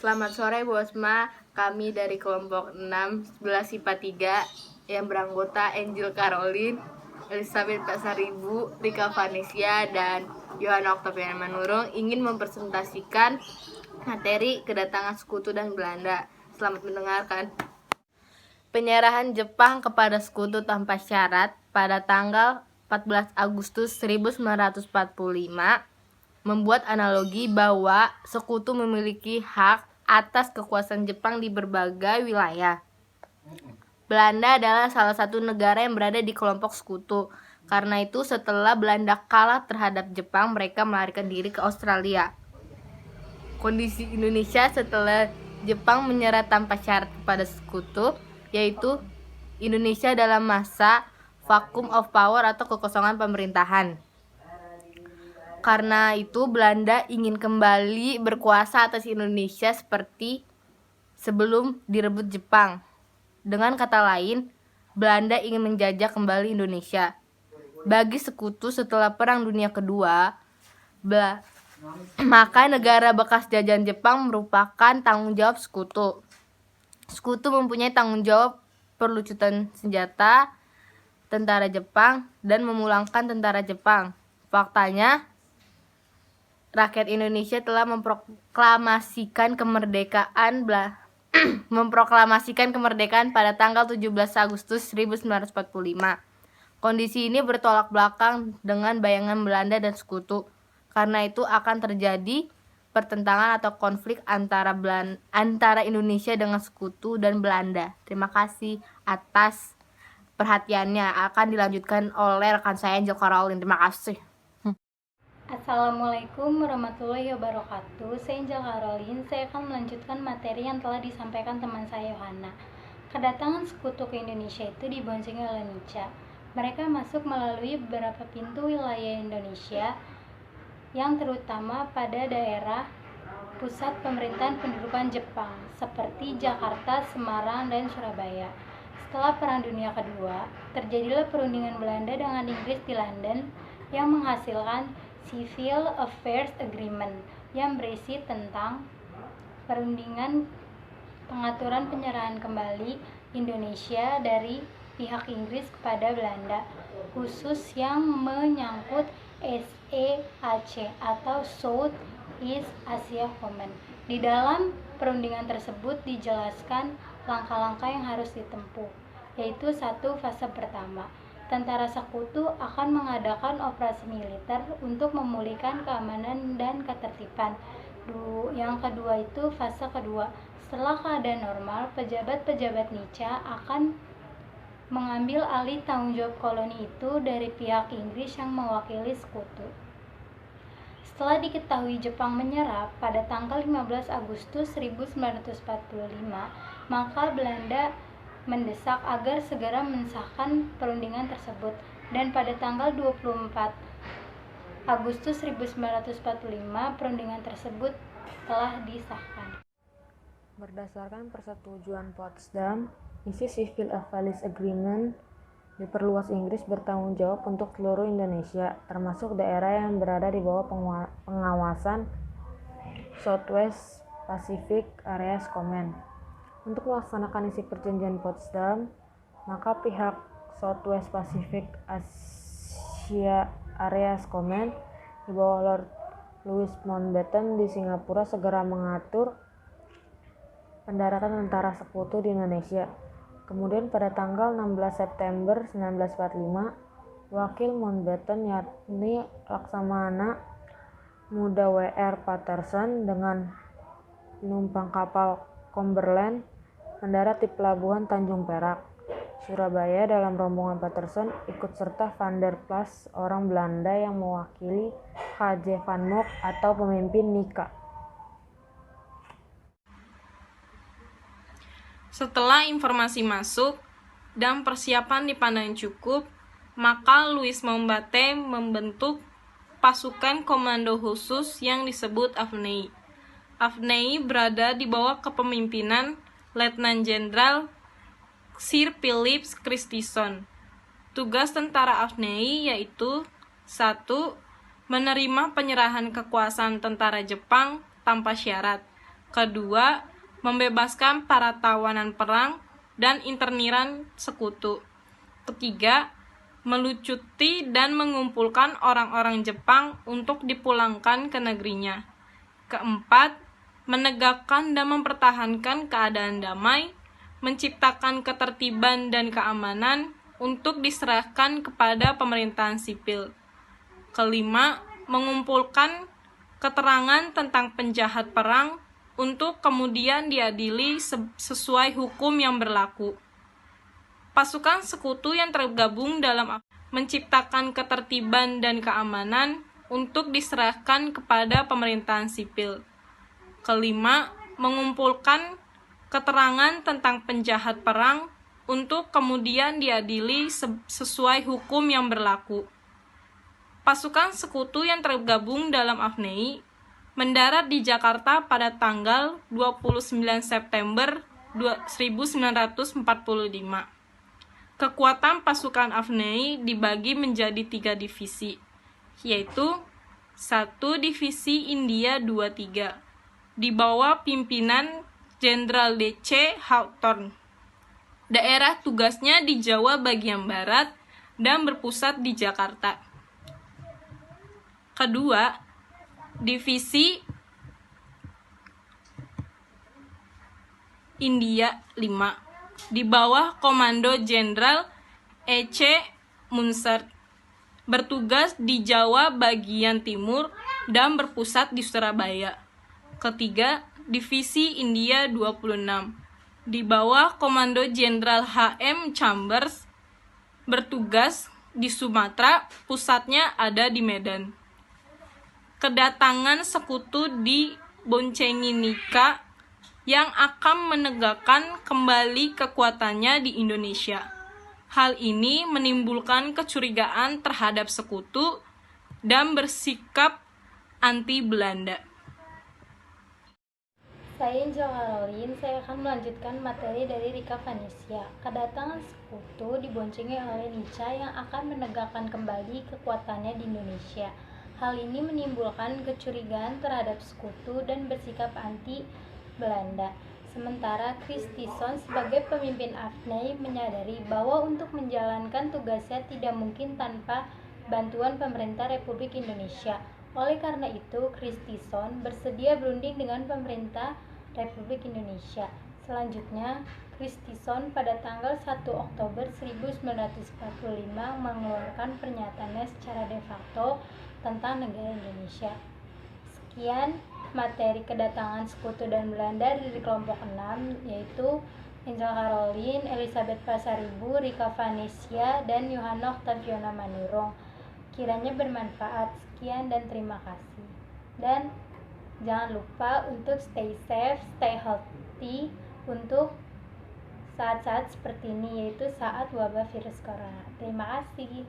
Selamat sore Bu Osma, kami dari kelompok 6 11 IPA 3 yang beranggota Angel Caroline, Elizabeth Pasaribu, Rika Vanesia, dan Yohana Octavian Manurung ingin mempresentasikan materi kedatangan sekutu dan Belanda. Selamat mendengarkan. Penyerahan Jepang kepada sekutu tanpa syarat pada tanggal 14 Agustus 1945 membuat analogi bahwa sekutu memiliki hak atas kekuasaan Jepang di berbagai wilayah. Belanda adalah salah satu negara yang berada di kelompok sekutu. Karena itu, setelah Belanda kalah terhadap Jepang, mereka melarikan diri ke Australia. Kondisi Indonesia setelah Jepang menyerah tanpa syarat kepada sekutu, yaitu Indonesia dalam masa vacuum of power atau kekosongan pemerintahan. Karena itu, Belanda ingin kembali berkuasa atas Indonesia seperti sebelum direbut Jepang. Dengan kata lain, Belanda ingin menjajah kembali Indonesia. Bagi sekutu setelah Perang Dunia Kedua, maka negara bekas jajahan Jepang merupakan tanggung jawab sekutu. Sekutu mempunyai tanggung jawab perlucutan senjata tentara Jepang dan memulangkan tentara Jepang. Faktanya, rakyat Indonesia telah memproklamasikan kemerdekaan pada tanggal 17 Agustus 1945. Kondisi ini bertolak belakang dengan bayangan Belanda dan sekutu. Karena itu akan terjadi pertentangan atau konflik antara Indonesia dengan sekutu dan Belanda. Terima kasih atas perhatiannya. Akan dilanjutkan oleh rekan saya Angel Caroline. Terima kasih. Assalamualaikum warahmatullahi wabarakatuh. Saya Angel Caroline. Saya akan melanjutkan materi yang telah disampaikan teman saya Yohana. Kedatangan sekutu ke Indonesia itu diboncengi oleh Nietzsche. Mereka masuk melalui beberapa pintu wilayah Indonesia yang terutama pada daerah pusat pemerintahan pendudukan Jepang seperti Jakarta, Semarang, dan Surabaya. Setelah Perang Dunia Kedua, terjadilah perundingan Belanda dengan Inggris di London yang menghasilkan Civil Affairs Agreement yang berisi tentang perundingan pengaturan penyerahan kembali Indonesia dari pihak Inggris kepada Belanda, khusus yang menyangkut SEAC atau South East Asia Command. Di dalam perundingan tersebut dijelaskan langkah-langkah yang harus ditempuh, yaitu satu, fase pertama, tentara sekutu akan mengadakan operasi militer untuk memulihkan keamanan dan ketertiban. Yang kedua itu fase kedua. Setelah keadaan normal, pejabat-pejabat Nietzsche akan mengambil alih tanggung jawab koloni itu dari pihak Inggris yang mewakili sekutu. Setelah diketahui Jepang menyerah pada tanggal 15 Agustus 1945, maka Belanda mendesak agar segera mensahkan perundingan tersebut, dan pada tanggal 24 Agustus 1945 perundingan tersebut telah disahkan. Berdasarkan persetujuan Potsdam, isi Civil Affairs Agreement diperluas Inggris bertanggung jawab untuk seluruh Indonesia, termasuk daerah yang berada di bawah pengawasan Southwest Pacific Areas Command. Untuk melaksanakan isi perjanjian Potsdam, maka pihak Southwest Pacific Asia Areas Command di bawah Lord Louis Mountbatten di Singapura segera mengatur pendaratan tentara sekutu di Indonesia. Kemudian pada tanggal 16 September 1945, Wakil Mountbatten yakni Laksamana Muda W.R. Patterson dengan penumpang kapal Cumberland mendarat di pelabuhan Tanjung Perak, Surabaya. Dalam rombongan Patterson ikut serta Van der Plas, orang Belanda yang mewakili K.J. van Mock atau pemimpin Nika. Setelah informasi masuk dan persiapan dipandang cukup, maka Louis Mountbatten membentuk pasukan komando khusus yang disebut AFNEI. AFNEI berada di bawah kepemimpinan Letnan Jenderal Sir Philip Christison. Tugas tentara AFNEI yaitu 1. Menerima penyerahan kekuasaan tentara Jepang tanpa syarat. Kedua, membebaskan para tawanan perang dan interniran sekutu. Ketiga, melucuti dan mengumpulkan orang-orang Jepang untuk dipulangkan ke negerinya. Keempat, menegakkan dan mempertahankan keadaan damai, menciptakan ketertiban dan keamanan untuk diserahkan kepada pemerintahan sipil. Kelima, mengumpulkan keterangan tentang penjahat perang untuk kemudian diadili sesuai hukum yang berlaku. Pasukan sekutu yang tergabung dalam menciptakan ketertiban dan keamanan untuk diserahkan kepada pemerintahan sipil. Kelima, mengumpulkan keterangan tentang penjahat perang untuk kemudian diadili sesuai hukum yang berlaku. Pasukan sekutu yang tergabung dalam AFNEI mendarat di Jakarta pada tanggal 29 September 1945. Kekuatan pasukan AFNEI dibagi menjadi 3 divisi, yaitu 1 Divisi India 23, di bawah pimpinan Jenderal D.C. Hawthorne. Daerah tugasnya di Jawa bagian barat dan berpusat di Jakarta. Kedua, Divisi India 5, di bawah Komando Jenderal E.C. Munzer, bertugas di Jawa bagian timur dan berpusat di Surabaya. Ketiga, Divisi India 26, di bawah Komando Jenderal H.M. Chambers, bertugas di Sumatera, pusatnya ada di Medan. Kedatangan sekutu di boncengi Nika yang akan menegakkan kembali kekuatannya di Indonesia. Hal ini menimbulkan kecurigaan terhadap sekutu dan bersikap anti Belanda. Saya Angel Caroline, saya akan melanjutkan materi dari Rika Vanesia. Kedatangan sekutu diboncengi oleh Nica yang akan menegakkan kembali kekuatannya di Indonesia. Hal ini menimbulkan kecurigaan terhadap sekutu dan bersikap anti Belanda. Sementara Christison sebagai pemimpin AFNEI menyadari bahwa untuk menjalankan tugasnya tidak mungkin tanpa bantuan pemerintah Republik Indonesia. Oleh karena itu, Christison bersedia berunding dengan pemerintah Republik Indonesia. Selanjutnya, Christison pada tanggal 1 Oktober 1945 mengeluarkan pernyataannya secara de facto tentang negara Indonesia. Sekian materi kedatangan sekutu dan Belanda dari kelompok 6, yaitu Angel Caroline, Elizabeth Pasaribu, Rika Vanesia, dan Yohana Octaviana Manurung. Kiranya bermanfaat. Sekian dan terima kasih. Dan jangan lupa untuk stay safe, stay healthy untuk saat-saat seperti ini, yaitu saat wabah virus corona. Terima kasih.